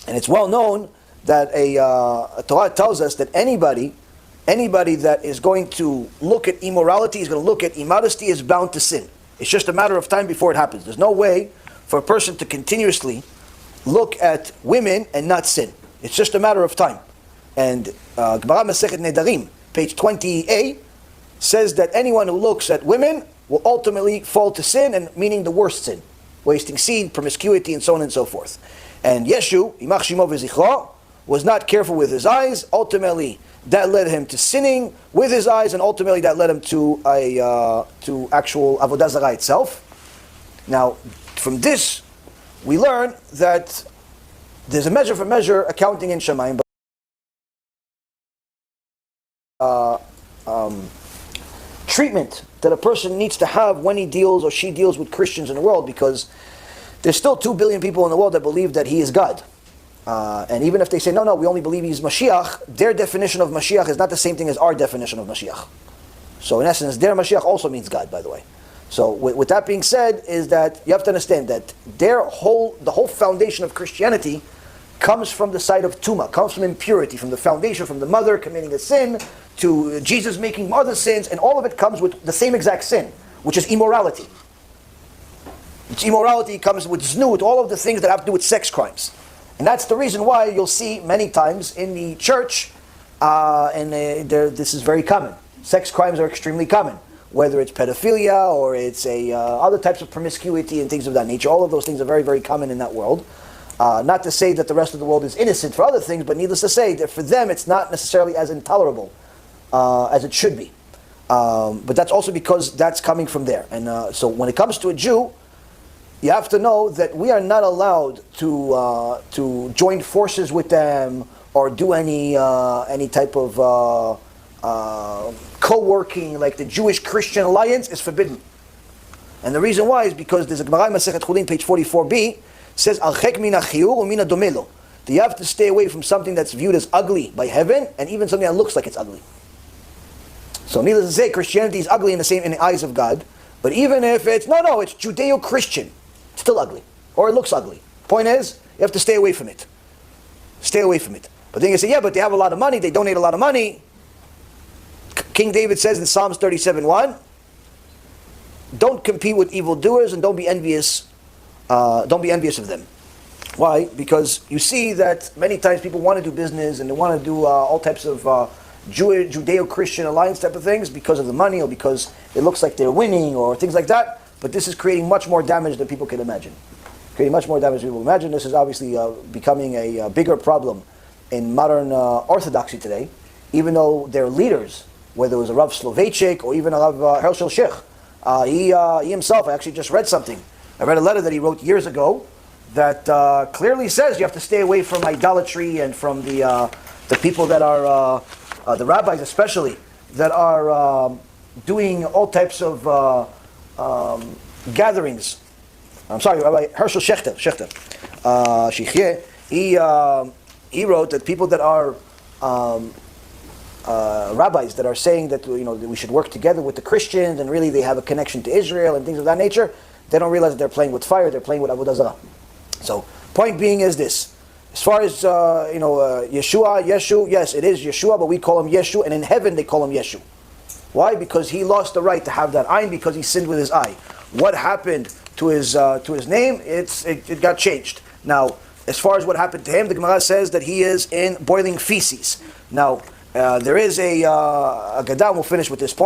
And it's well known that a Torah tells us that anybody that is going to look at immorality, is going to look at immodesty, is bound to sin. It's just a matter of time before it happens. There's no way for a person to continuously look at women and not sin. It's just a matter of time. And Gemara Masechet Nedarim, page 20a, says that anyone who looks at women will ultimately fall to sin, and meaning the worst sin. Wasting seed, promiscuity, and so on and so forth. And Yeshu, Imach Shimo v'Zichro, was not careful with his eyes. Ultimately, that led him to sinning with his eyes, and ultimately that led him to actual Avodah Zarah itself. Now, from this, we learn that there's a measure for measure accounting in Shamayim. Treatment that a person needs to have when he deals or she deals with Christians in the world, because there's still 2 billion people in the world that believe that he is God. And even if they say, no, we only believe he's Mashiach, their definition of Mashiach is not the same thing as our definition of Mashiach. So in essence, their Mashiach also means God, by the way. So with that being said, is that you have to understand that the whole foundation of Christianity comes from the side of Tuma, comes from impurity, from the foundation, from the mother committing a sin, to Jesus making other sins, and all of it comes with the same exact sin, which is immorality. Immorality comes with znut, all of the things that have to do with sex crimes. And that's the reason why you'll see many times in the church, this is very common. Sex crimes are extremely common, whether it's pedophilia or it's other types of promiscuity and things of that nature. All of those things are very, very common in that world. Not to say that the rest of the world is innocent for other things, but needless to say that for them it's not necessarily as intolerable as it should be. But that's also because that's coming from there. And so when it comes to a Jew, you have to know that we are not allowed to join forces with them or do any type of co-working, like the Jewish-Christian alliance is forbidden. And the reason why is because there's a Gemara in Masechet Chulin, page 44b, says Al-Chek mina chiyur umina domelo. That you have to stay away from something that's viewed as ugly by heaven, and even something that looks like it's ugly. So needless to say, Christianity is ugly in the eyes of God. But even if it's it's Judeo-Christian, it's still ugly, or it looks ugly. Point is, you have to stay away from it. Stay away from it. But then you say, but they have a lot of money, they donate a lot of money. King David says in Psalms 37:1, don't compete with evildoers and don't be envious of them. Why? Because you see that many times people want to do business and they want to do all types of Judeo-Christian alliance type of things because of the money or because it looks like they're winning or things like that. But this is creating much more damage than people can imagine. This is obviously becoming a bigger problem in modern Orthodoxy today, even though their leaders, whether it was a Rav Soloveitchik or even a Rav Hershel Shich, he himself, I actually just read something. I read a letter that he wrote years ago that clearly says you have to stay away from idolatry and from the people that are, the rabbis especially, that are doing all types of gatherings. I'm sorry, Rabbi Hershel Shechter, he wrote that people that are rabbis that are saying that that we should work together with the Christians and really they have a connection to Israel and things of that nature, they don't realize that they're playing with fire, they're playing with Avodah Zarah. So, point being is this. As far as, Yeshu, yes, it is Yeshua, but we call him Yeshu, and in heaven they call him Yeshu. Why? Because he lost the right to have that ayin because he sinned with his eye. What happened to his name? It got changed. Now, as far as what happened to him, the Gemara says that he is in boiling feces. Now, there is a Gadam, we'll finish with this point.